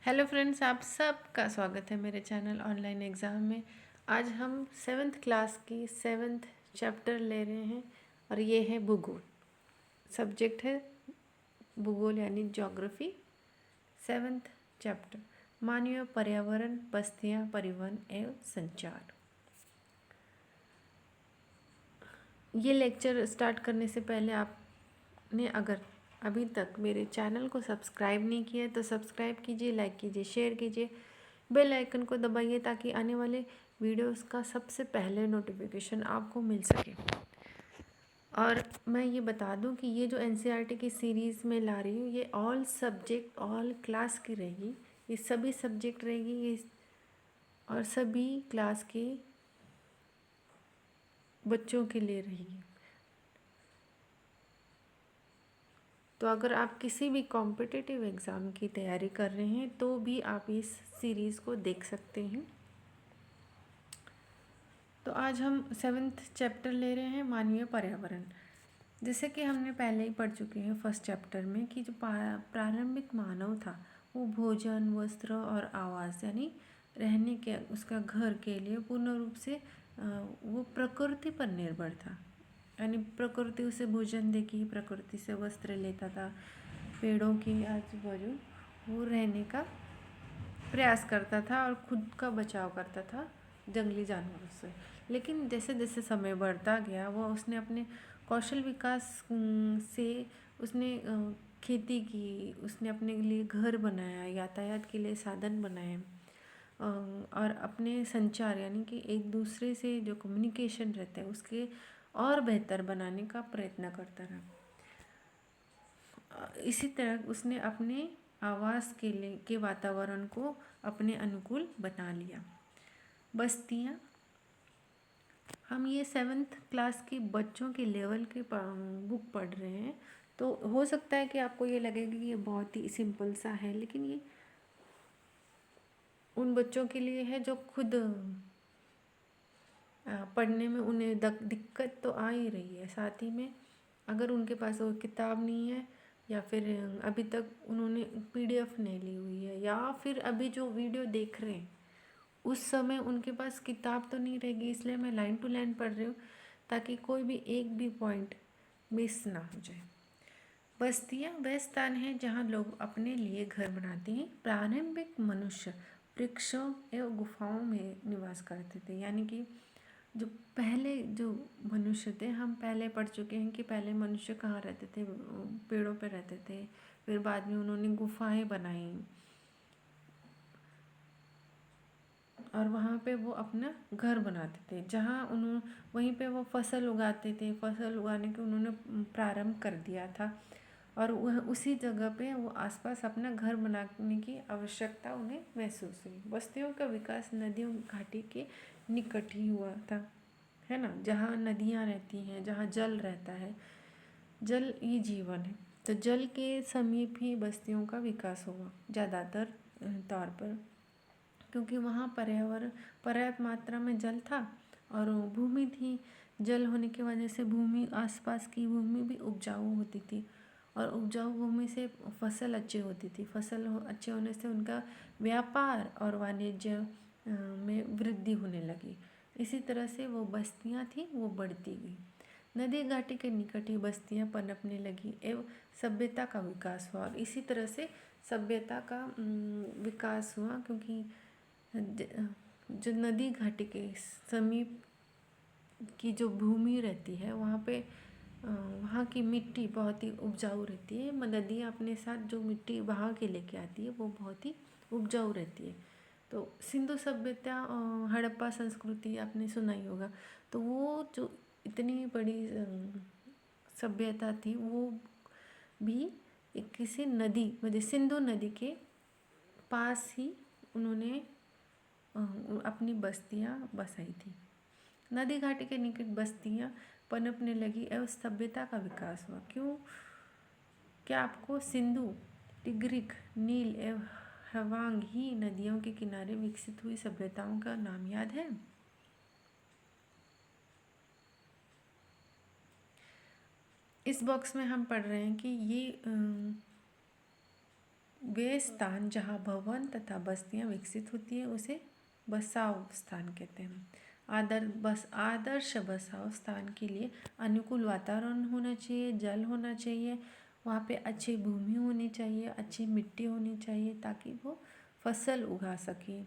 Hello friends, आप सबका स्वागत है मेरे चैनल ऑनलाइन एग्ज़ाम में। आज हम 7th क्लास की 7th चैप्टर ले रहे हैं और ये है भूगोल। सब्जेक्ट है भूगोल यानी ज्योग्राफी। 7th चैप्टर मानवीय पर्यावरण, बस्तियाँ, परिवहन एवं संचार। ये लेक्चर स्टार्ट करने से पहले आपने अगर अभी तक मेरे चैनल को सब्सक्राइब नहीं किया है तो सब्सक्राइब कीजिए, लाइक कीजिए, शेयर कीजिए, बेल आइकन को दबाइए ताकि आने वाले वीडियोस का सबसे पहले नोटिफिकेशन आपको मिल सके। और मैं ये बता दूं कि ये जो एनसीईआरटी की सीरीज़ में ला रही हूँ ये ऑल सब्जेक्ट ऑल क्लास की रहेगी। ये सभी सब्जेक्ट रहेगी ये और सभी क्लास के बच्चों के लिए रहेगी। तो अगर आप किसी भी कॉम्पिटिटिव एग्ज़ाम की तैयारी कर रहे हैं तो भी आप इस सीरीज़ को देख सकते हैं। तो आज हम 7th चैप्टर ले रहे हैं मानवीय पर्यावरण। जैसे कि हमने पहले ही पढ़ चुके हैं फर्स्ट चैप्टर में कि जो प्रारंभिक मानव था वो भोजन, वस्त्र और आवास यानी रहने के उसका घर के लिए पूर्ण रूप से वो प्रकृति पर निर्भर था। यानी प्रकृति उसे भोजन देगी, प्रकृति से वस्त्र लेता था, पेड़ों के आजू बाजू वो रहने का प्रयास करता था और खुद का बचाव करता था जंगली जानवरों से। लेकिन जैसे जैसे समय बढ़ता गया वो उसने अपने कौशल विकास से उसने खेती की, उसने अपने लिए घर बनाया, यातायात के लिए साधन बनाए और अपने संचार यानी कि एक दूसरे से जो कम्युनिकेशन रहता है उसके और बेहतर बनाने का प्रयत्न करता रहा। इसी तरह उसने अपने आवास के वातावरण को अपने अनुकूल बना लिया। बस्तियाँ, हम ये 7th क्लास के बच्चों के लेवल के बुक पढ़ रहे हैं तो हो सकता है कि आपको ये लगेगा कि ये बहुत ही सिंपल सा है, लेकिन ये उन बच्चों के लिए है जो खुद पढ़ने में उन्हें दिक्कत तो आ ही रही है। साथ ही में अगर उनके पास वो किताब नहीं है या फिर अभी तक उन्होंने पीडीएफ नहीं ली हुई है या फिर अभी जो वीडियो देख रहे हैं उस समय उनके पास किताब तो नहीं रहेगी, इसलिए मैं लाइन टू लाइन पढ़ रही हूँ ताकि कोई भी एक भी पॉइंट मिस ना हो जाए। बस्तियाँ वह स्थान है जहाँ लोग अपने लिए घर बनाते हैं। प्रारंभिक मनुष्य वृक्षों एवं गुफाओं में निवास करते थे। यानी कि जो पहले जो मनुष्य थे, हम पहले पढ़ चुके हैं कि पहले मनुष्य कहाँ रहते थे, पेड़ों पे रहते थे। फिर बाद में उन्होंने गुफाएं बनाई और वहाँ पे वो अपना घर बनाते थे, जहाँ उन्होंने वहीं पे वो फसल उगाते थे। फसल उगाने के उन्होंने प्रारंभ कर दिया था और वह उसी जगह पे वो आसपास अपना घर बनाने की आवश्यकता उन्हें महसूस हुई। बस्तियों का विकास नदियों घाटी के निकट ही हुआ था, है ना, जहाँ नदियाँ रहती हैं, जहाँ जल रहता है। जल ही जीवन है, तो जल के समीप ही बस्तियों का विकास हुआ ज़्यादातर तौर पर, क्योंकि वहाँ पर्याप्त मात्रा में जल था और भूमि थी। जल होने की वजह से भूमि, आसपास की भूमि भी उपजाऊ होती थी और उपजाऊ भूमि से फसल अच्छी होती थी। फसल अच्छे होने से उनका व्यापार और वाणिज्य में वृद्धि होने लगी। इसी तरह से वो बस्तियाँ थी वो बढ़ती गई। नदी घाटी के निकट ही बस्तियाँ पनपने लगी एवं सभ्यता का विकास हुआ। और इसी तरह से सभ्यता का विकास हुआ क्योंकि जो नदी घाटी के समीप की जो भूमि रहती है वहाँ पे वहाँ की मिट्टी बहुत ही उपजाऊ रहती है। नदियाँ अपने साथ जो मिट्टी बहा के लेके आती है वो बहुत ही उपजाऊ रहती है। तो सिंधु सभ्यता, हड़प्पा संस्कृति आपने सुना ही होगा, तो वो जो इतनी बड़ी सभ्यता थी वो भी एक किसी नदी मतलब सिंधु नदी के पास ही उन्होंने अपनी बस्तियाँ बसाई थी। नदी घाटी के निकट बस्तियाँ पनपने लगी एवं सभ्यता का विकास हुआ। क्यों? क्या आपको सिंधु, टिग्रिक, नील एवं हवांग ही नदियों के किनारे विकसित हुई सभ्यताओं का नाम याद है? इस बॉक्स में हम पढ़ रहे हैं कि ये वे स्थान जहाँ भवन तथा बस्तियाँ विकसित होती है उसे बसाव स्थान कहते हैं। आदर्श बसाव स्थान के लिए अनुकूल वातावरण होना चाहिए, जल होना चाहिए, वहाँ पे अच्छी भूमि होनी चाहिए, अच्छी मिट्टी होनी चाहिए ताकि वो फसल उगा सके।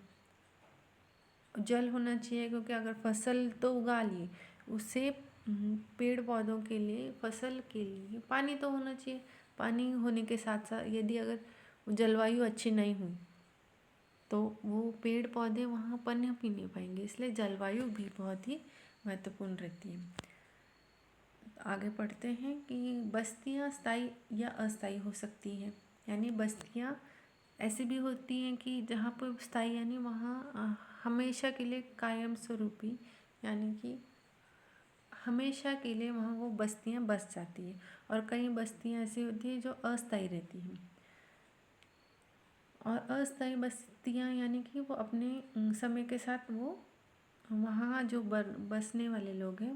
जल होना चाहिए क्योंकि अगर फसल तो उगा लिए, उससे पेड़ पौधों के लिए, फसल के लिए पानी तो होना चाहिए। पानी होने के साथ साथ यदि अगर जलवायु अच्छी नहीं हुई तो वो पेड़ पौधे वहाँ पनप ही नहीं पाएंगे, इसलिए जलवायु भी बहुत ही महत्वपूर्ण रहती है। आगे पढ़ते हैं कि बस्तियाँ स्थायी या अस्थायी हो सकती हैं। यानी बस्तियाँ ऐसी भी होती हैं कि जहाँ पर स्थायी यानी वहाँ हमेशा के लिए कायम स्वरूपी, यानी कि हमेशा के लिए वहाँ वो बस्तियाँ बस जाती हैं। और कई बस्तियाँ ऐसी होती हैं जो अस्थायी रहती हैं। और अस्थायी बस्तियाँ यानी कि वो अपने समय के साथ वो वहाँ जो बसने वाले लोग हैं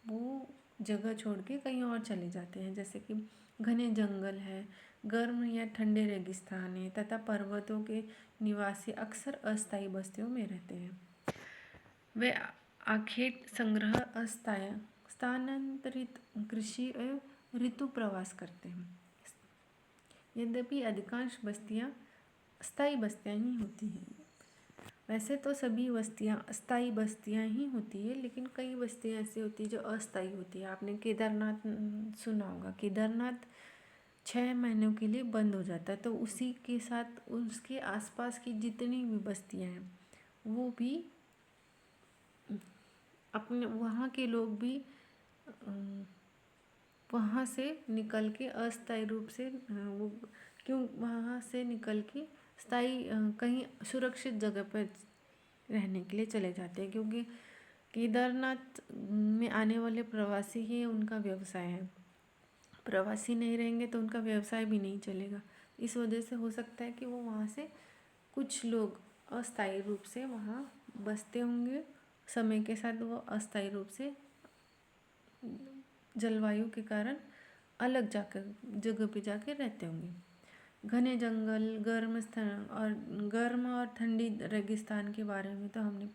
वो जगह छोड़ के कहीं और चले जाते हैं। जैसे कि घने जंगल है, गर्म या ठंडे रेगिस्तान है तथा पर्वतों के निवासी अक्सर अस्थायी बस्तियों में रहते हैं। वे आखेट संग्रह स्थानांतरित कृषि एवं ऋतु प्रवास करते हैं। यद्यपि अधिकांश बस्तियाँ स्थायी बस्तियाँ ही होती हैं। वैसे तो सभी बस्तियाँ स्थायी बस्तियाँ ही होती है, लेकिन कई बस्तियाँ ऐसी होती है जो अस्थायी होती है। आपने केदारनाथ सुना होगा, केदारनाथ 6 महीनों के लिए बंद हो जाता है, तो उसी के साथ उसके आसपास की जितनी भी बस्तियाँ हैं वो भी अपने वहाँ के लोग भी वहाँ से निकल के अस्थायी रूप से वो क्यों वहाँ से निकल के स्थायी कहीं सुरक्षित जगह पर रहने के लिए चले जाते हैं, क्योंकि केदारनाथ में आने वाले प्रवासी ही उनका व्यवसाय है। प्रवासी नहीं रहेंगे तो उनका व्यवसाय भी नहीं चलेगा। इस वजह से हो सकता है कि वो वहाँ से कुछ लोग अस्थायी रूप से वहाँ बसते होंगे, समय के साथ वो अस्थायी रूप से जलवायु के कारण अलग जाकर जगह पे जाकर रहते होंगे। घने जंगल, गर्म और ठंडी रेगिस्तान के बारे में तो हमने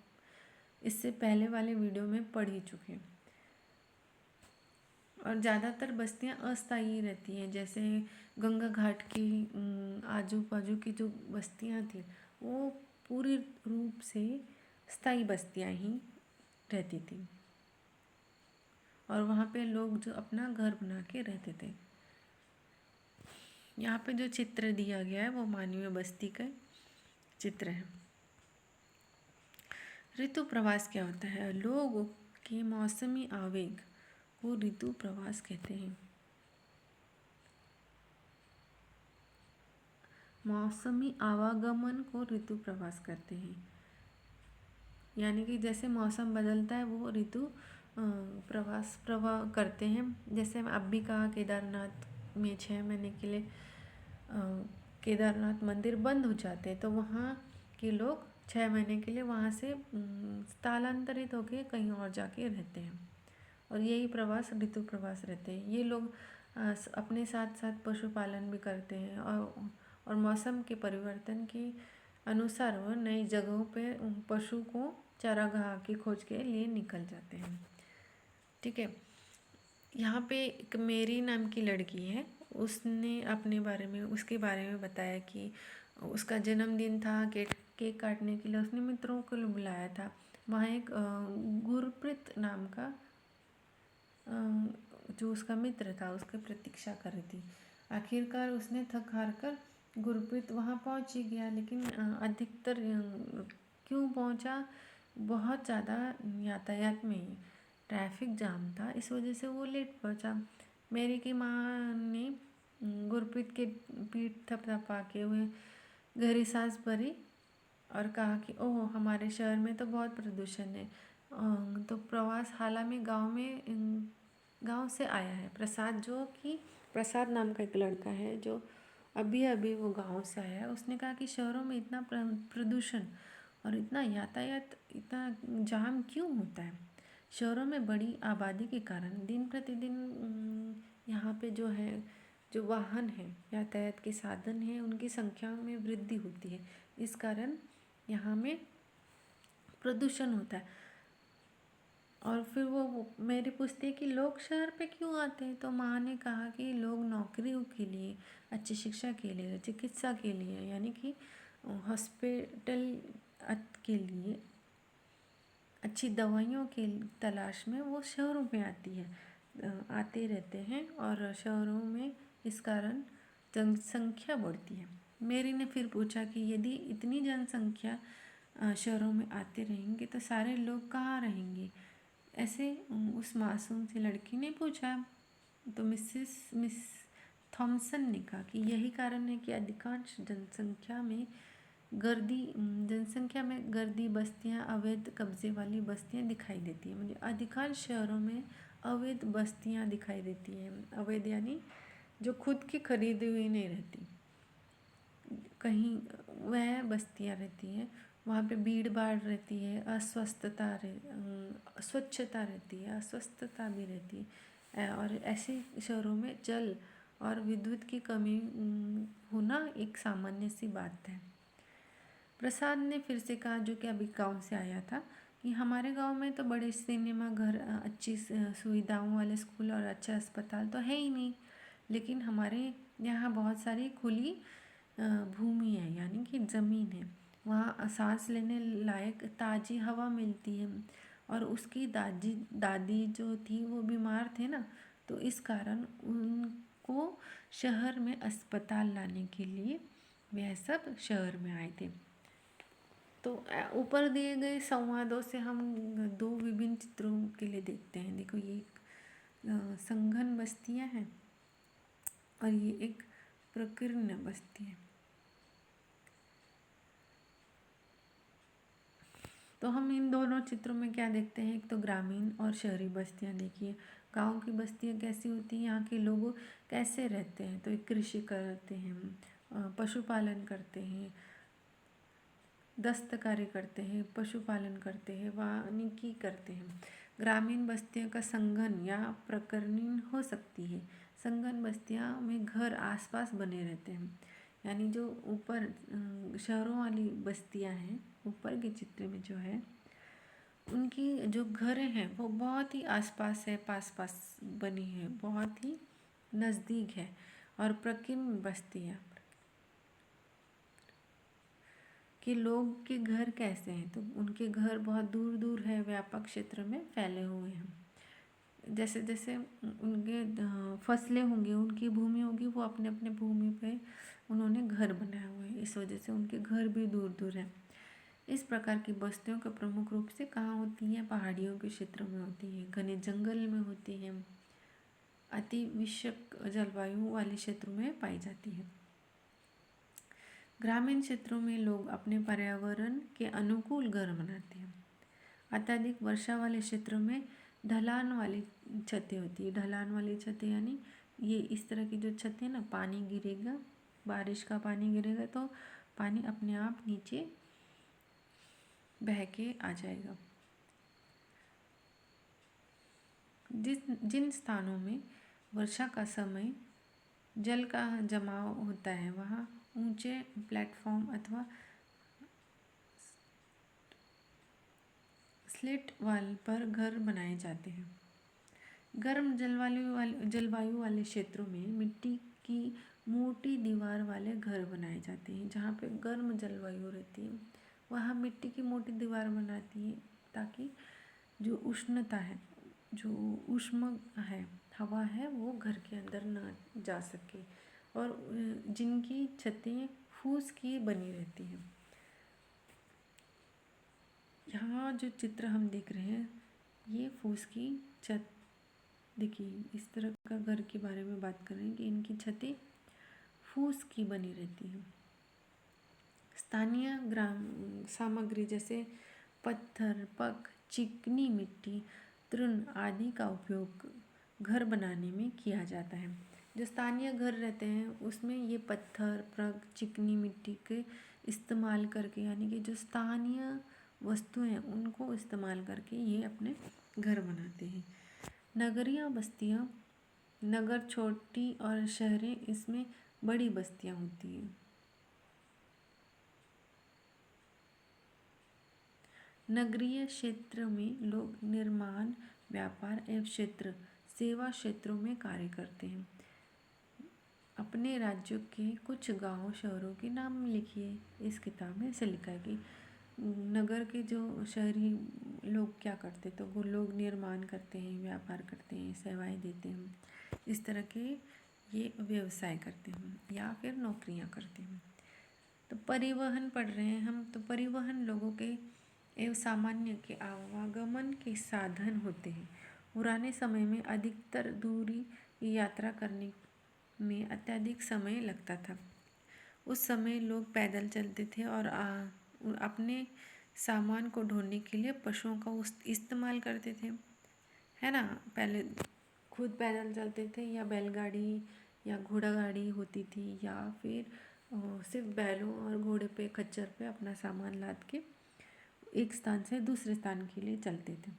इससे पहले वाले वीडियो में पढ़ ही चुके हैं। और ज़्यादातर बस्तियाँ अस्थायी रहती हैं। जैसे गंगा घाट की आजू बाजू की जो बस्तियाँ थी वो पूरी रूप से स्थायी बस्तियाँ ही रहती थी, और वहाँ पे लोग जो अपना घर बना के रहते थे। यहाँ पे जो चित्र दिया गया है वो मानवीय बस्ती का चित्र है। ऋतु प्रवास क्या होता है? लोग के मौसमी आवेग को ऋतु प्रवास कहते हैं। मौसमी आवागमन को ऋतु प्रवास करते हैं। यानी कि जैसे मौसम बदलता है वो ऋतु प्रवास करते हैं। जैसे अब भी कहा केदारनाथ में 6 महीने के लिए केदारनाथ मंदिर बंद हो जाते हैं, तो वहाँ के लोग 6 महीने के लिए वहाँ से स्थलांतरित होकर कहीं और जाके रहते हैं, और यही प्रवास ऋतु प्रवास रहते हैं। ये लोग अपने साथ साथ पशुपालन भी करते हैं, और मौसम के परिवर्तन के अनुसार वो नई जगहों पे पशु को चारागाह की खोज के लिए निकल जाते हैं। ठीक है, यहाँ पे एक मेरी नाम की लड़की है, उसने अपने बारे में उसके बारे में बताया कि उसका जन्मदिन था। केक काटने के लिए उसने मित्रों को बुलाया था। वहाँ एक गुरप्रीत नाम का जो उसका मित्र था उसकी प्रतीक्षा कर रही थी। आखिरकार उसने थक हार कर गुरप्रीत वहाँ पहुँच ही गया, लेकिन अधिकतर क्यों पहुँचा, बहुत ज़्यादा यातायात में ट्रैफिक जाम था, इस वजह से वो लेट पहुँचा। मेरी की माँ ने गुरप्रीत के पीठ थपथपा के हुए गहरी सांस भरी और कहा कि ओह, हमारे शहर में तो बहुत प्रदूषण है। तो प्रवास हालांकि गांव से आया है प्रसाद, जो कि प्रसाद नाम का एक लड़का है जो अभी अभी वो गांव से आया है। उसने कहा कि शहरों में इतना प्रदूषण और इतना यातायात, इतना जाम क्यों होता है? शहरों में बड़ी आबादी के कारण दिन प्रतिदिन यहाँ पे जो है जो वाहन हैं, यातायात के साधन हैं, उनकी संख्या में वृद्धि होती है। इस कारण यहाँ में प्रदूषण होता है। और फिर वो मेरी पूछती है कि लोग शहर पे क्यों आते हैं, तो माँ ने कहा कि लोग नौकरियों के लिए, अच्छी शिक्षा के लिए, चिकित्सा के लिए, यानी कि हॉस्पिटल के लिए, अच्छी दवाइयों के तलाश में वो शहरों में आते रहते हैं। और शहरों में इस कारण जनसंख्या बढ़ती है। मेरी ने फिर पूछा कि यदि इतनी जनसंख्या शहरों में आते रहेंगे तो सारे लोग कहाँ रहेंगे, ऐसे उस मासूम सी लड़की ने पूछा। तो मिस थॉमसन ने कहा कि यही कारण है कि अधिकांश जनसंख्या में गर्दी बस्तियां, अवैध कब्जे वाली बस्तियां दिखाई देती हैं। मुझे अधिकांश शहरों में अवैध बस्तियां दिखाई देती हैं। अवैध यानी जो खुद की खरीदी हुई नहीं रहती, कहीं वह बस्तियां रहती हैं, वहाँ पे भीड़ भाड़ रहती है, अस्वच्छता रहती है, अस्वस्थता भी रहती है। और ऐसे शहरों में जल और विद्युत की कमी होना एक सामान्य सी बात है। प्रसाद ने फिर से कहा, जो कि अभी गाँव से आया था, कि हमारे गांव में तो बड़े सिनेमा घर, अच्छी सुविधाओं वाले स्कूल और अच्छा अस्पताल तो है ही नहीं, लेकिन हमारे यहाँ बहुत सारी खुली भूमि है, यानी कि ज़मीन है। वहाँ सांस लेने लायक ताज़ी हवा मिलती है। और उसकी दादी जो थी वो बीमार थे ना, तो इस कारण उनको शहर में अस्पताल लाने के लिए वह सब शहर में आए थे। तो ऊपर दिए गए संवादों से हम दो विभिन्न चित्रों के लिए देखते हैं। देखो, ये एक संघन बस्तियां हैं और ये एक प्रकीर्ण बस्ती है। तो हम इन दोनों चित्रों में क्या देखते हैं, एक तो ग्रामीण और शहरी बस्तियां। देखिए, गांव की बस्तियां कैसी होती हैं, यहाँ के लोग कैसे रहते हैं। तो एक कृषि करते हैं, पशुपालन करते हैं, दस्तकारी करते हैं, पशुपालन करते हैं, वानिकी करते हैं। ग्रामीण बस्तियों का संघन या प्रकीर्णन हो सकती है। संघन बस्तियों में घर आसपास बने रहते हैं, यानी जो ऊपर शहरों वाली बस्तियां हैं, ऊपर के चित्र में जो है, उनकी जो घर हैं वो बहुत ही आसपास है, पास बनी है, बहुत ही नज़दीक है। और प्रकीर्ण बस्तियाँ कि लोग के घर कैसे हैं, तो उनके घर बहुत दूर दूर है, व्यापक क्षेत्र में फैले हुए हैं। जैसे जैसे उनके फसलें होंगी, उनकी भूमि होगी, वो अपने अपने भूमि पे उन्होंने घर बनाया हुआ है, इस वजह से उनके घर भी दूर दूर हैं। इस प्रकार की बस्तियों का प्रमुख रूप से कहाँ होती है, पहाड़ियों के क्षेत्रों में होती है, घने जंगल में होती है, अति विषुक जलवायु वाले क्षेत्रों में पाई जाती है। ग्रामीण क्षेत्रों में लोग अपने पर्यावरण के अनुकूल घर बनाते हैं। अत्यधिक वर्षा वाले क्षेत्रों में ढलान वाली छतें होती है। ढलान वाली छतें यानी ये इस तरह की जो छतें ना, पानी गिरेगा, बारिश का पानी गिरेगा तो पानी अपने आप नीचे बह के आ जाएगा। जिन स्थानों में वर्षा का समय जल का जमाव होता है, वहाँ ऊंचे प्लेटफॉर्म अथवा स्लिट वाल पर घर बनाए जाते हैं। गर्म जलवायु वाले क्षेत्रों में मिट्टी की मोटी दीवार वाले घर बनाए जाते हैं। जहाँ पे गर्म जलवायु रहती है, वहाँ मिट्टी की मोटी दीवार बनाती है, ताकि जो उष्णता है, जो ऊष्मा है, हवा है, वो घर के अंदर ना जा सके। और जिनकी छतें फूस की बनी रहती हैं। यहाँ जो चित्र हम देख रहे हैं, ये फूस की छत। देखिए, इस तरह का घर के बारे में बात कर रहे हैं कि इनकी छतें फूस की बनी रहती हैं। स्थानीय ग्राम सामग्री जैसे पत्थर, पक, चिकनी मिट्टी, तृण आदि का उपयोग घर बनाने में किया जाता है। जो स्थानीय घर रहते हैं उसमें ये पत्थर, पक, चिकनी मिट्टी के इस्तेमाल करके, यानी कि जो स्थानीय वस्तुएं हैं उनको इस्तेमाल करके ये अपने घर बनाते हैं। नगरीय बस्तियाँ नगर छोटी और शहरें इसमें बड़ी बस्तियां होती हैं। नगरीय क्षेत्र में लोग निर्माण, व्यापार एवं सेवा क्षेत्रों में कार्य करते हैं। अपने राज्यों के कुछ गांव शहरों के नाम लिखिए। इस किताब में ऐसे लिखा है कि नगर के जो शहरी लोग क्या करते, तो वो लोग निर्माण करते हैं, व्यापार करते हैं, सेवाएं देते हैं, इस तरह के ये व्यवसाय करते हैं या फिर नौकरियां करते हैं। तो परिवहन पढ़ रहे हैं हम, तो परिवहन लोगों के एवं सामान्य के आवागमन के साधन होते हैं। पुराने समय में अधिकतर दूरी की यात्रा करने में अत्यधिक समय लगता था। उस समय लोग पैदल चलते थे और अपने सामान को ढोने के लिए पशुओं का इस्तेमाल करते थे, है ना। पहले खुद पैदल चलते थे या बैलगाड़ी या घोड़ा गाड़ी होती थी, या फिर सिर्फ बैलों और घोड़े पे, खच्चर पे अपना सामान लाद के एक स्थान से दूसरे स्थान के लिए चलते थे।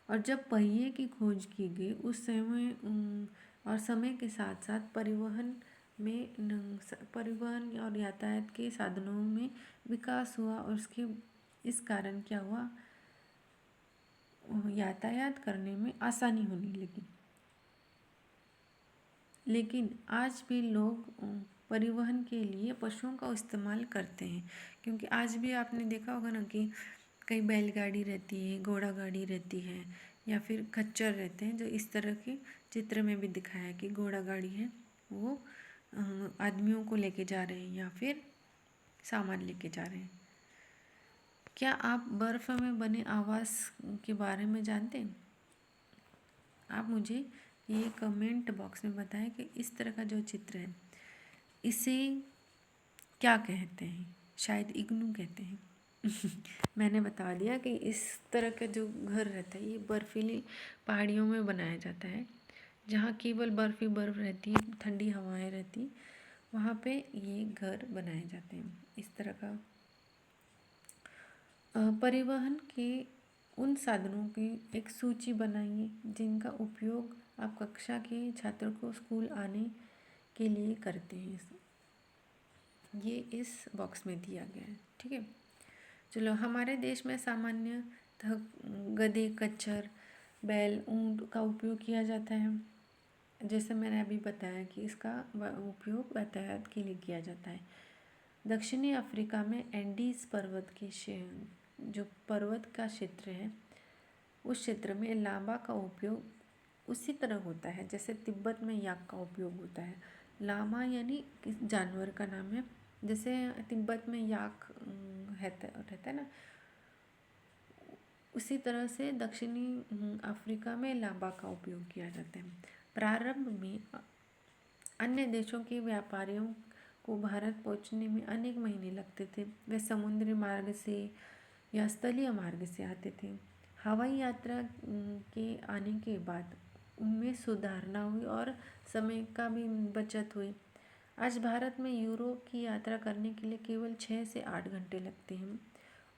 और जब पहिए की खोज की गई उस समय और समय के साथ साथ परिवहन और यातायात के साधनों में विकास हुआ, और इस कारण क्या हुआ, यातायात करने में आसानी होने लगी। लेकिन आज भी लोग परिवहन के लिए पशुओं का इस्तेमाल करते हैं, क्योंकि आज भी आपने देखा होगा ना कि कई बैलगाड़ी रहती है, घोड़ा गाड़ी रहती है, या फिर खच्चर रहते हैं, जो इस तरह के चित्र में भी दिखाया है कि घोड़ा गाड़ी है, वो आदमियों को लेके जा रहे हैं या फिर सामान लेके जा रहे हैं। क्या आप बर्फ में बने आवास के बारे में जानते हैं? आप मुझे ये कमेंट बॉक्स में बताएं कि इस तरह का जो चित्र है इसे क्या कहते हैं। शायद इग्नू कहते हैं। मैंने बता दिया कि इस तरह का जो घर रहता है ये बर्फीली पहाड़ियों में बनाया जाता है, जहाँ केवल बर्फ ही बर्फ रहती है, ठंडी हवाएं रहती, वहाँ पे ये घर बनाए जाते हैं। इस तरह का परिवहन के उन साधनों की एक सूची बनाइए जिनका उपयोग आप कक्षा के छात्रों को स्कूल आने के लिए करते हैं। ये इस बॉक्स में दिया गया है, ठीक है। चलो, हमारे देश में सामान्यतः गधे, खच्चर, बैल, ऊंट का उपयोग किया जाता है। जैसे मैंने अभी बताया कि इसका उपयोग यातायात के लिए किया जाता है। दक्षिणी अफ्रीका में एंडीज पर्वत के जो पर्वत का क्षेत्र है, उस क्षेत्र में लामा का उपयोग उसी तरह होता है जैसे तिब्बत में याक का उपयोग होता है। लामा यानी किस जानवर का नाम है, जैसे तिब्बत में याक रहता है ना, उसी तरह से दक्षिणी अफ्रीका में लामा का उपयोग किया जाता है। प्रारंभ में अन्य देशों के व्यापारियों को भारत पहुंचने में अनेक महीने लगते थे। वे समुद्री मार्ग से या स्थलीय मार्ग से आते थे। हवाई यात्रा के आने के बाद उनमें सुधारणा हुई और समय का भी बचत हुई। आज भारत में यूरोप की यात्रा करने के लिए केवल 6 से 8 घंटे लगते हैं।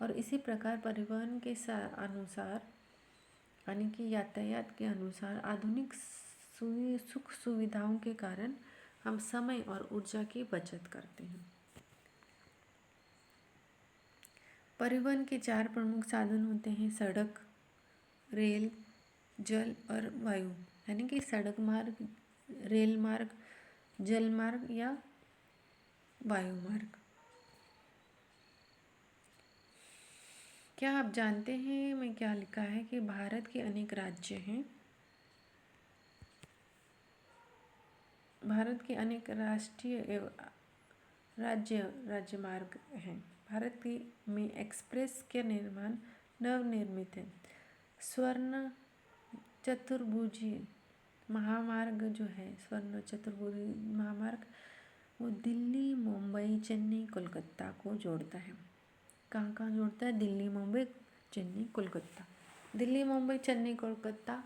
और इसी प्रकार परिवहन के अनुसार, यानी कि यातायात के अनुसार, आधुनिक सुख सुविधाओं के कारण हम समय और ऊर्जा की बचत करते हैं। परिवहन के 4 प्रमुख साधन होते हैं: सड़क, रेल, जल और वायु। यानी कि सड़क मार्ग, रेल मार्ग, जल मार्ग या वायु मार्ग। क्या आप जानते हैं मैं क्या लिखा है कि भारत के अनेक राज्य हैं। भारत के अनेक राष्ट्रीय एवं राज्य मार्ग हैं। भारत में एक्सप्रेस के निर्माण नवनिर्मित है। स्वर्ण चतुर्भुजी महामार्ग जो है, स्वर्ण चतुर्भुजी महामार्ग, वो दिल्ली, मुंबई, चेन्नई, कोलकाता को जोड़ता है। कहाँ कहाँ जोड़ता है? दिल्ली, मुंबई, चेन्नई, कोलकाता। दिल्ली, मुंबई, चेन्नई, कोलकाता,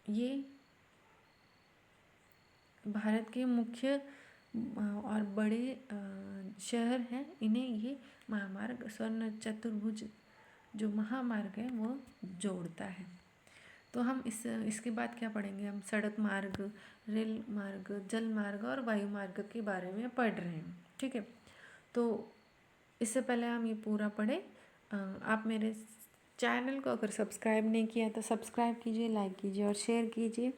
ये भारत के मुख्य और बड़े शहर हैं। इन्हें ये महामार्ग, स्वर्ण चतुर्भुज जो महामार्ग है, वो जोड़ता है। तो हम इसके बाद क्या पढ़ेंगे, हम सड़क मार्ग, रेल मार्ग, जल मार्ग और वायु मार्ग के बारे में पढ़ रहे हैं। ठीक है, तो इससे पहले हम ये पूरा पढ़े, आप मेरे चैनल को अगर सब्सक्राइब नहीं किया तो सब्सक्राइब कीजिए, लाइक कीजिए और शेयर कीजिए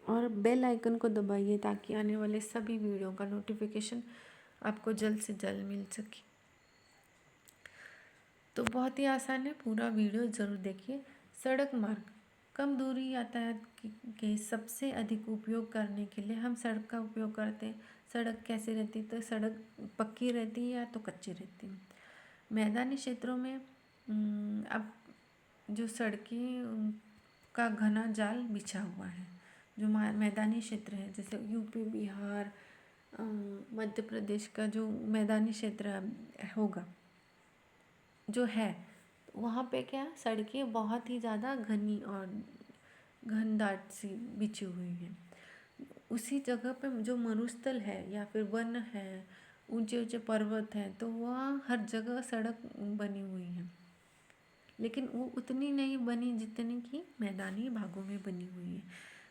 और बेल आइकन को दबाइए ताकि आने वाले सभी वीडियो का नोटिफिकेशन आपको जल्द से जल्द मिल सके। तो बहुत ही आसान है, पूरा वीडियो ज़रूर देखिए। सड़क मार्ग, कम दूरी यातायात के सबसे अधिक उपयोग करने के लिए हम सड़क का उपयोग करते हैं। सड़क कैसी रहती है, तो सड़क पक्की रहती है या तो कच्ची रहती है। मैदानी क्षेत्रों में अब जो सड़कें का घना जाल बिछा हुआ है, जो मैदानी क्षेत्र है, जैसे यूपी, बिहार, मध्य प्रदेश का जो मैदानी क्षेत्र होगा जो है, वहाँ पे क्या सड़कें बहुत ही ज़्यादा घनी और घनदाट सी बिछी हुई हैं। उसी जगह पे जो मरुस्थल है या फिर वन है, ऊंचे ऊंचे पर्वत हैं, तो वहाँ हर जगह सड़क बनी हुई है, लेकिन वो उतनी नहीं बनी जितनी कि मैदानी भागों में बनी हुई है।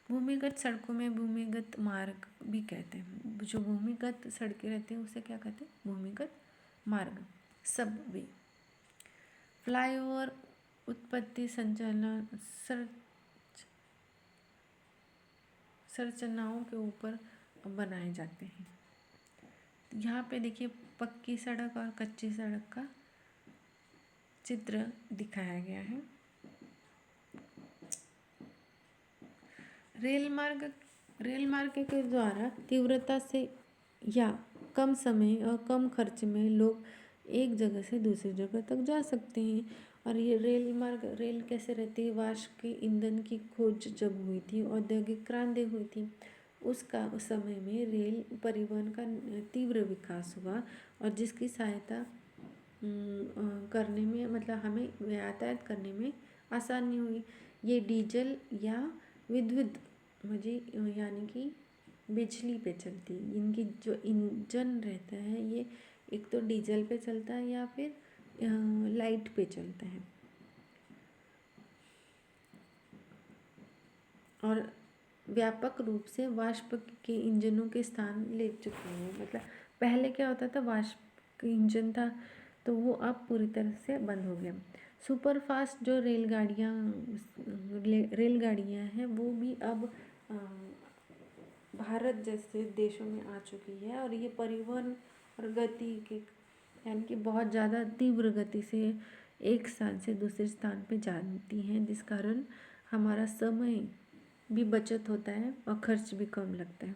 भूमिगत सड़कों में भूमिगत मार्ग भी कहते हैं। जो भूमिगत सड़कें रहती हैं उसे क्या कहते हैं, भूमिगत मार्ग। सब वे, फ्लाईओवर, उत्पत्ति संचालन संरचनाओं के ऊपर बनाए जाते हैं। यहाँ पे देखिए पक्की सड़क और कच्ची सड़क का चित्र दिखाया गया है। रेल मार्ग के द्वारा तीव्रता से या कम समय और कम खर्च में लोग एक जगह से दूसरी जगह तक जा सकते हैं। और ये रेल कैसे रहती है, वाष्प के ईंधन की खोज जब हुई थी, औद्योगिक क्रांति हुई थी, उस समय में रेल परिवहन का तीव्र विकास हुआ और जिसकी सहायता करने में, मतलब हमें यातायात करने में आसानी हुई। ये डीजल या विद्युत मुझे यानी कि बिजली पे चलती, इनकी जो इंजन रहता है ये एक तो डीजल पे चलता है या फिर लाइट पे चलता है। और व्यापक रूप से वाष्प के इंजनों के स्थान ले चुके हैं। मतलब पहले क्या होता था, वाष्प का इंजन था, तो वो अब पूरी तरह से बंद हो गया। सुपर फास्ट जो रेलगाड़ियाँ हैं वो भी अब भारत जैसे देशों में आ चुकी है और ये परिवहन और गति के यानी कि बहुत ज़्यादा तीव्र गति से एक स्थान से दूसरे स्थान पे जाती हैं, जिस कारण हमारा समय भी बचत होता है और खर्च भी कम लगता है।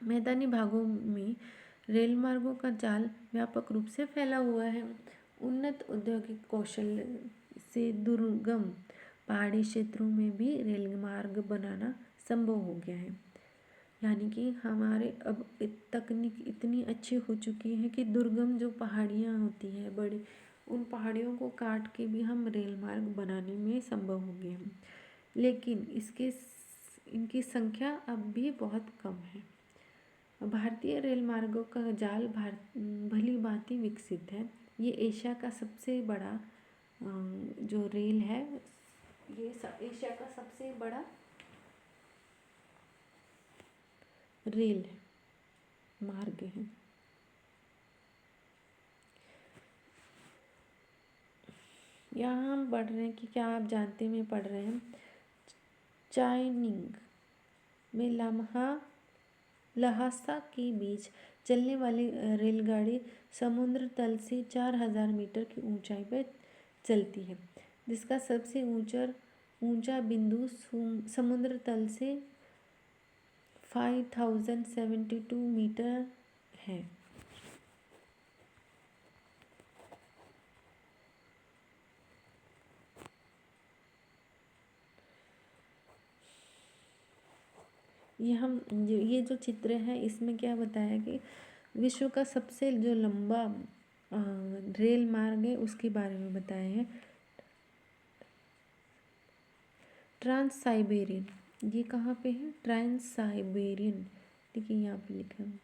मैदानी भागों में रेल मार्गों का जाल व्यापक रूप से फैला हुआ है। उन्नत औद्योगिक कौशल से दुर्गम पहाड़ी क्षेत्रों में भी रेल मार्ग बनाना संभव हो गया है। यानी कि हमारे अब तकनीक इतनी अच्छी हो चुकी है कि दुर्गम जो पहाड़ियाँ होती हैं बड़ी, उन पहाड़ियों को काट के भी हम रेल मार्ग बनाने में संभव हो गए हैं। लेकिन इनकी संख्या अब भी बहुत कम है। भारतीय रेल मार्गों का जाल भली भांति विकसित है। ये एशिया का सबसे बड़ा जो रेल है, ये एशिया का सबसे बड़ा रेल मार्ग है। यहाँ हम पढ़ रहे हैं कि क्या आप जानते हैं, पढ़ रहे हैं चाइनिंग में लहासा के बीच चलने वाली रेलगाड़ी समुद्र तल से 4000 मीटर की ऊंचाई पर चलती है, जिसका सबसे ऊंचा बिंदु समुद्र तल से 5072 मीटर है। ये जो चित्र है इसमें क्या बताया कि विश्व का सबसे जो लंबा रेल मार्ग है उसके बारे में बताया है। ट्रांस साइबेरियन, ये कहाँ पे है, ट्रांस साइबेरियन, देखिए यहाँ पे लिखा है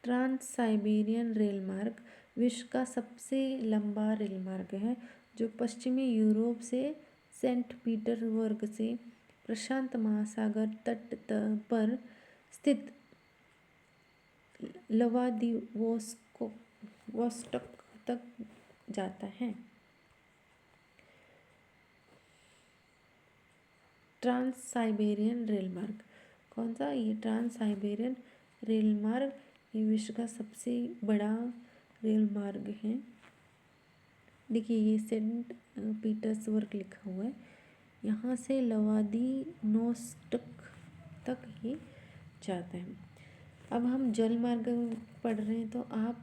ट्रांस साइबेरियन रेल मार्ग विश्व का सबसे लंबा रेल मार्ग है जो पश्चिमी यूरोप से सेंट पीटर्सबर्ग से प्रशांत महासागर तट पर स्थित व्लादिवोस्तोक तक जाता है। ट्रांस साइबेरियन रेल मार्ग कौन सा? ये ट्रांस साइबेरियन रेल मार्ग ये विश्व का सबसे बड़ा रेल मार्ग है। देखिए ये सेंट पीटर्सबर्ग लिखा हुआ है, यहाँ से व्लादिवोस्तोक तक ये जाता है। अब हम जल मार्ग पढ़ रहे हैं, तो आप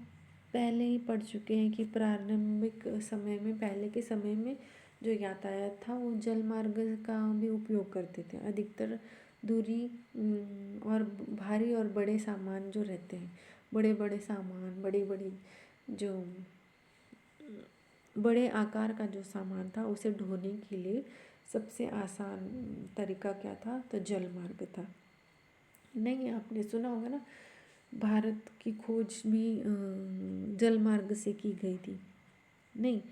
पहले ही पढ़ चुके हैं कि प्रारंभिक समय में, पहले के समय में जो यातायात था वो जल मार्ग का भी उपयोग करते थे। अधिकतर दूरी और भारी और बड़े सामान जो रहते हैं, बड़े बड़े सामान, बड़ी बड़ी जो बड़े आकार का जो सामान था उसे ढोने के लिए सबसे आसान तरीका क्या था? तो जल मार्ग था। नहीं, आपने सुना होगा ना, भारत की खोज भी जल मार्ग से की गई थी। नहीं,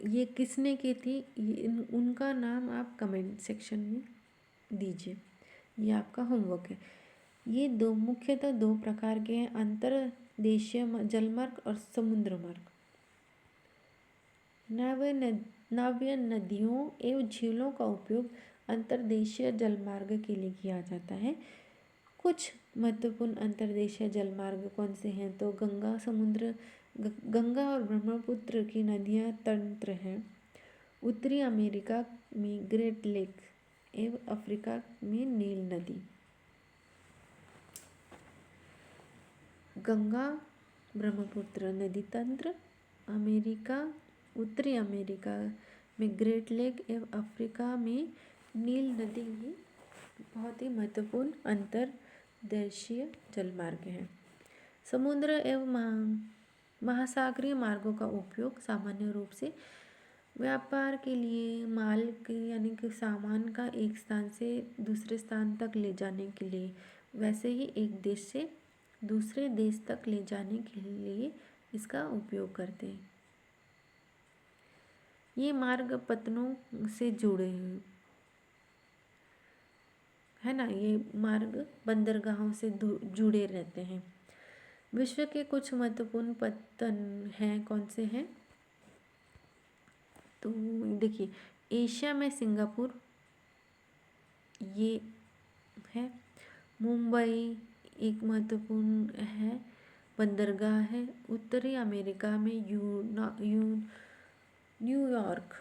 ये किसने की थी? उनका नाम आप कमेंट सेक्शन में दीजिए, ये आपका होमवर्क है। ये मुख्यतः दो प्रकार के हैं, अंतर्देशीय जलमार्ग और समुद्र मार्ग। नाव्य नदियों एवं झीलों का उपयोग अंतर्देशीय जलमार्ग के लिए किया जाता है। कुछ महत्वपूर्ण अंतर्देशीय जलमार्ग कौन से हैं? तो गंगा और ब्रह्मपुत्र की नदियाँ तंत्र हैं। उत्तरी अमेरिका में ग्रेट लेक एवं अफ्रीका में नील नदी। गंगा ब्रह्मपुत्र नदी तंत्र, उत्तरी अमेरिका में ग्रेट लेक एवं अफ्रीका में नील नदी ही बहुत ही महत्वपूर्ण अंतर्देशीय जलमार्ग हैं। समुद्र एवं महासागरीय मार्गों का उपयोग सामान्य रूप से व्यापार के लिए, माल के यानी कि सामान का एक स्थान से दूसरे स्थान तक ले जाने के लिए, वैसे ही एक देश से दूसरे देश तक ले जाने के लिए इसका उपयोग करते हैं। ये मार्ग पत्तनों से जुड़े हुए है ना, ये मार्ग बंदरगाहों से जुड़े रहते हैं। विश्व के कुछ महत्वपूर्ण पत्तन हैं, कौन से हैं? तो देखिए, एशिया में सिंगापुर ये है। मुंबई एक महत्वपूर्ण है, बंदरगाह है। उत्तरी अमेरिका में न्यूयॉर्क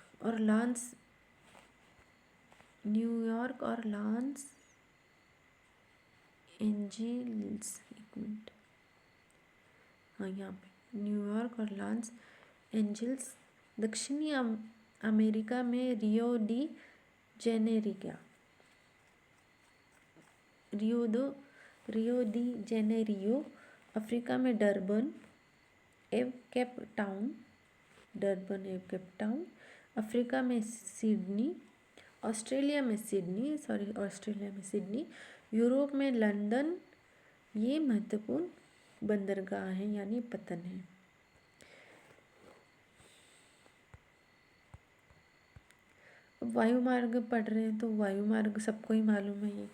और लॉस एंजल्स, एक मिनट, हाँ यहाँ पे न्यूयॉर्क और लॉस एंजल्स। दक्षिणी अमेरिका में रियो डी जेनेरियो। अफ्रीका में डरबन एवं केप टाउन। अफ्रीका में सिडनी। ऑस्ट्रेलिया में सिडनी। यूरोप में लंदन। ये महत्वपूर्ण बंदरगाह हैं यानी पत्तन है। वायुमार्ग पढ़ रहे हैं, तो वायुमार्ग सबको ही मालूम है,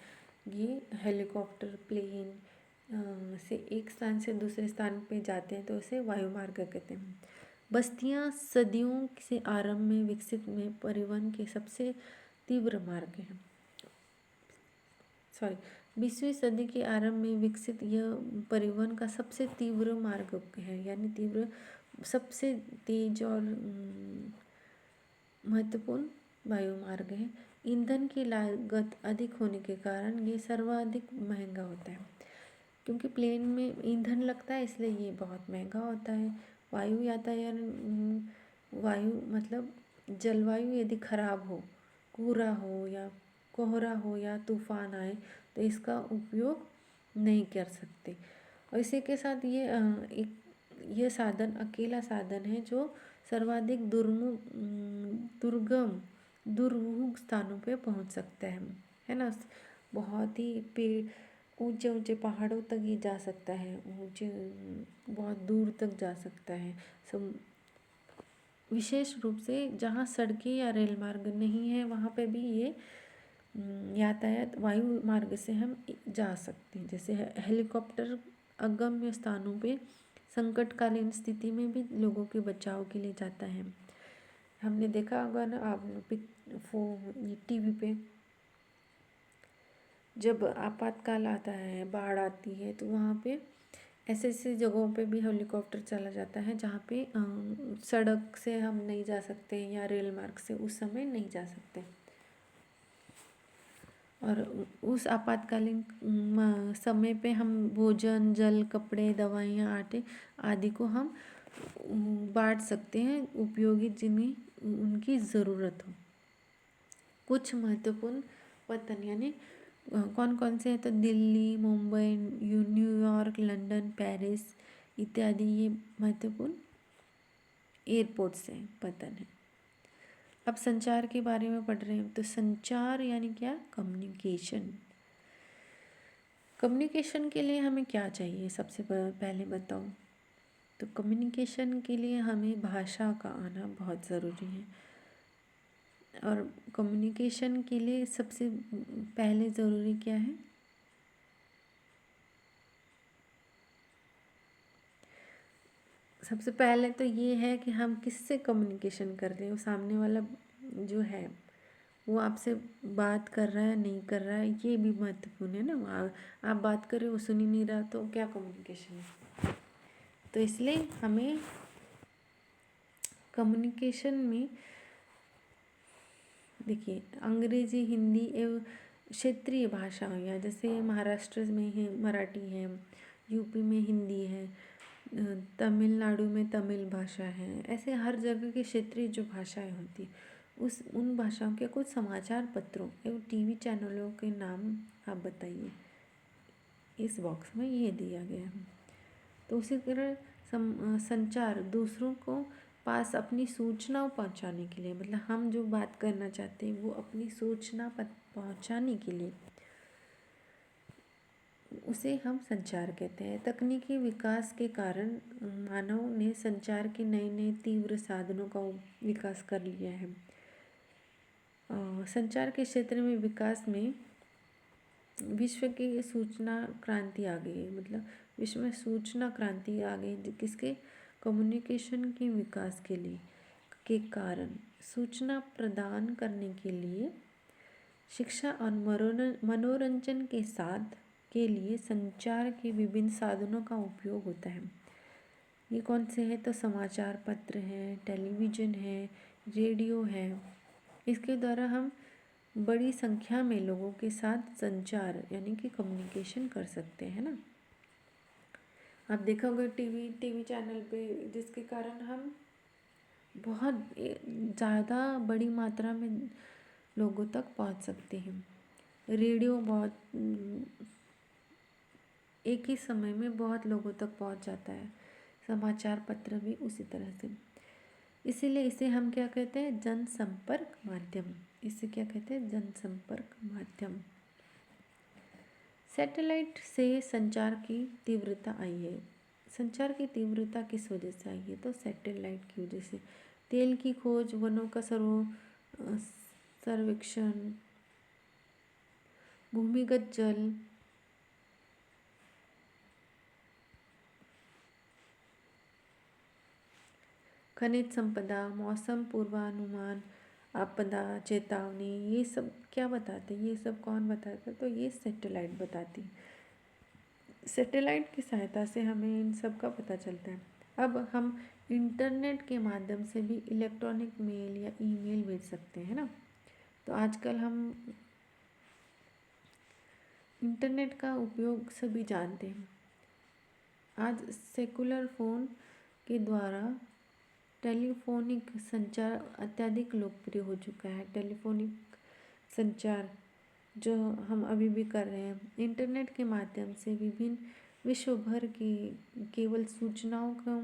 ये हेलीकॉप्टर, प्लेन से एक स्थान से दूसरे स्थान पे जाते हैं तो उसे वायुमार्ग कहते हैं। बस्तियां सदियों से आरंभ में विकसित में परिवहन के सबसे तीव्र मार्ग हैं। 20वीं सदी के आरंभ में विकसित यह परिवहन का सबसे तीव्र मार्ग है, यानी सबसे तेज और महत्वपूर्ण वायुमार्ग है। ईंधन की लागत अधिक होने के कारण ये सर्वाधिक महंगा होता है, क्योंकि प्लेन में ईंधन लगता है इसलिए ये बहुत महंगा होता है। वायु यातायात, वायु मतलब जलवायु यदि खराब हो, कोहरा हो या तूफान आए तो इसका उपयोग नहीं कर सकते। और इसी के साथ ये साधन अकेला साधन है जो सर्वाधिक दुर्गम स्थानों पे पहुंच सकता है ना। बहुत ही ऊंचे ऊंचे पहाड़ों तक ये जा सकता है, ऊंचे बहुत दूर तक जा सकता है। विशेष रूप से जहाँ सड़कें या रेल मार्ग नहीं है वहाँ पे भी ये यातायात वायु मार्ग से हम जा सकते हैं। जैसे हेलीकॉप्टर अगम्य स्थानों पे संकटकालीन स्थिति में भी लोगों के बचाव के लिए जाता है। हमने देखा होगा ना, आप ये टीवी पे जब आपातकाल आता है, बाढ़ आती है, तो वहाँ पे ऐसे ऐसे जगहों पे भी हेलीकॉप्टर चला जाता है जहाँ पे सड़क से हम नहीं जा सकते या रेल मार्ग से उस समय नहीं जा सकते। और उस आपातकालीन समय पे हम भोजन, जल, कपड़े, दवाइयाँ, आटे आदि को हम बांट सकते हैं उपयोगी जिन्हें उनकी ज़रूरत हो। कुछ महत्वपूर्ण वतन यानी कौन कौन से हैं, तो Delhi, Mumbai, New York, London, Paris इत्यादि ये महत्वपूर्ण एयरपोर्ट्स हैं, वतन हैं। अब संचार के बारे में पढ़ रहे हैं। तो संचार यानी क्या? कम्युनिकेशन। कम्युनिकेशन के लिए हमें क्या चाहिए सबसे पहले बताओ। तो कम्युनिकेशन के लिए हमें भाषा का आना बहुत ज़रूरी है। और कम्युनिकेशन के लिए सबसे पहले ज़रूरी क्या है? सबसे पहले तो ये है कि हम किससे कम्युनिकेशन कर रहे हैं। सामने वाला जो है वो आपसे बात कर रहा है नहीं कर रहा है, ये भी महत्वपूर्ण है ना। आप बात कर रहे हो, वो सुन ही नहीं रहा, तो क्या कम्युनिकेशन है। तो इसलिए हमें कम्युनिकेशन में देखिए अंग्रेज़ी, हिंदी एवं क्षेत्रीय भाषा हो गया। जैसे महाराष्ट्र में है मराठी है, यूपी में हिंदी है, तमिलनाडु में तमिल भाषा है। ऐसे हर जगह की क्षेत्रीय जो भाषाएं होती उन भाषाओं के कुछ समाचार पत्रों एवं टीवी चैनलों के नाम आप बताइए। इस बॉक्स में ये दिया गया है। तो उसी तरह संचार दूसरों को पास अपनी सूचना पहुंचाने के लिए, मतलब हम जो बात करना चाहते हैं वो अपनी सूचना पहुंचाने के लिए, उसे हम संचार कहते हैं। तकनीकी विकास के कारण मानव ने संचार के नए नए तीव्र साधनों का विकास कर लिया है। संचार के क्षेत्र में विकास में विश्व की सूचना क्रांति आ गई है। मतलब विश्व में सूचना क्रांति आ गई किसके? कम्युनिकेशन के विकास के लिए के कारण सूचना प्रदान करने के लिए, शिक्षा और मनोरंजन के साथ के लिए संचार के विभिन्न साधनों का उपयोग होता है। ये कौन से हैं? तो समाचार पत्र हैं, टेलीविज़न है, रेडियो है। इसके द्वारा हम बड़ी संख्या में लोगों के साथ संचार यानी कि कम्युनिकेशन कर सकते हैं ना। आप देखा होगा टीवी चैनल पे, जिसके कारण हम बहुत ज़्यादा बड़ी मात्रा में लोगों तक पहुंच सकते हैं। रेडियो बहुत एक ही समय में बहुत लोगों तक पहुंच जाता है। समाचार पत्र भी उसी तरह से। इसीलिए इसे हम क्या कहते हैं? जनसंपर्क माध्यम। इसे क्या कहते हैं? जनसंपर्क माध्यम। सैटेलाइट से संचार की तीव्रता आई है। संचार की तीव्रता किस वजह से आई है? तो सैटेलाइट की वजह से। तेल की खोज, वनों का सर्वेक्षण, भूमिगत जल, खनिज संपदा, मौसम पूर्वानुमान, आपदा चेतावनी, ये सब क्या बताते हैं? ये सब कौन बताता है? तो ये सैटेलाइट बताती है। सैटेलाइट की सहायता से हमें इन सब का पता चलता है। अब हम इंटरनेट के माध्यम से भी इलेक्ट्रॉनिक मेल या ईमेल भेज सकते हैं ना। तो आजकल हम इंटरनेट का उपयोग सभी जानते हैं। आज सेकुलर फ़ोन के द्वारा टेलीफोनिक संचार अत्यधिक लोकप्रिय हो चुका है। टेलीफोनिक संचार जो हम अभी भी कर रहे हैं, इंटरनेट के माध्यम से विभिन्न विश्व भर की केवल सूचनाओं का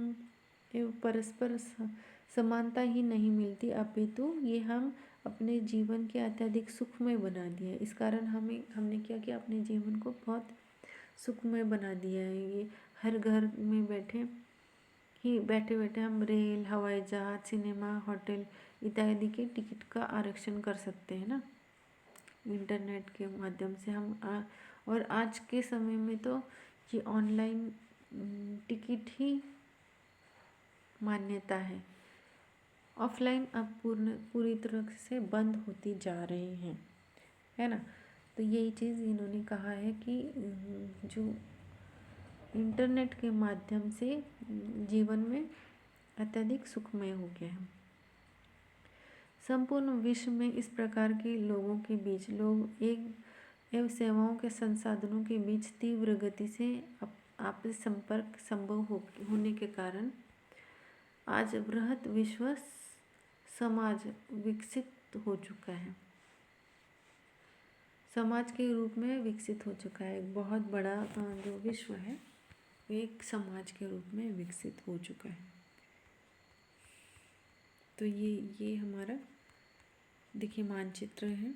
एवं परस्पर समानता ही नहीं मिलती, अपितु ये हम अपने जीवन के अत्यधिक सुखमय बना दिया है। इस कारण हमने क्या किया? अपने जीवन को बहुत सुखमय बना दिया है। ये हर घर में बैठे बैठे हम रेल, हवाई जहाज, सिनेमा, होटल इत्यादि के टिकट का आरक्षण कर सकते हैं ना, इंटरनेट के माध्यम से हम। और आज के समय में तो ये ऑनलाइन टिकट ही मान्यता है। ऑफलाइन अब पूरी तरह से बंद होती जा रही हैं, है ना। तो यही चीज़ इन्होंने कहा है कि जो इंटरनेट के माध्यम से जीवन में अत्यधिक सुखमय हो गया है। संपूर्ण विश्व में इस प्रकार के लोगों के बीच लोग एक एवं सेवाओं के संसाधनों के बीच तीव्र गति से आपसी संपर्क संभव होने के कारण आज बृहत विश्व समाज विकसित हो चुका है, समाज के रूप में विकसित हो चुका है। एक बहुत बड़ा जो विश्व है एक समाज के रूप में विकसित हो चुका है। तो ये हमारा देखिए मानचित्र है।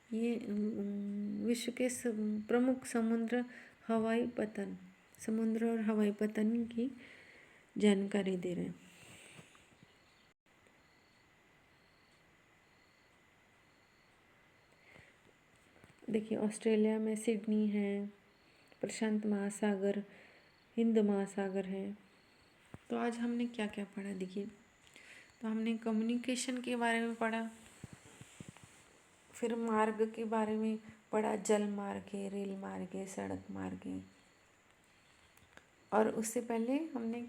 ये विश्व के प्रमुख समुद्र और हवाई पतन की जानकारी दे रहे हैं। देखिए ऑस्ट्रेलिया में सिडनी है, प्रशांत महासागर, हिंद महासागर है। तो आज हमने क्या क्या पढ़ा देखिए। तो हमने कम्युनिकेशन के बारे में पढ़ा, फिर मार्ग के बारे में पढ़ा, जल मार्ग है, रेल मार्ग है, सड़क मार्ग है। और उससे पहले हमने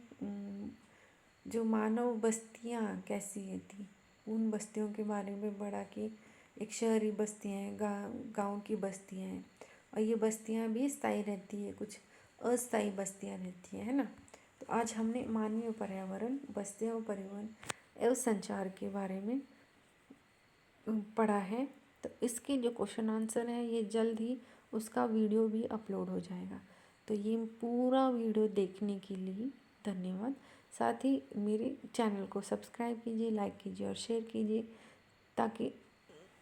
जो मानव बस्तियाँ कैसी है थी उन बस्तियों के बारे में पढ़ा कि एक शहरी बस्तियाँ हैं, गाँव की बस्तियाँ हैं, और ये बस्तियाँ भी स्थायी रहती है, कुछ अस्थायी बस्तियाँ रहती हैं, है ना। तो आज हमने मानवीय पर्यावरण, बस्तियों, परिवहन एवं संचार के बारे में पढ़ा है। तो इसके जो क्वेश्चन आंसर है ये जल्द ही उसका वीडियो भी अपलोड हो जाएगा। तो ये पूरा वीडियो देखने के लिए धन्यवाद। साथ ही मेरे चैनल को सब्सक्राइब कीजिए, लाइक कीजिए और शेयर कीजिए, ताकि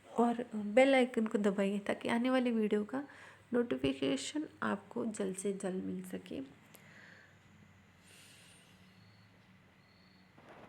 और बेल आइकन को दबाइए ताकि आने वाले वीडियो का नोटिफिकेशन आपको जल्द से जल्द मिल सके।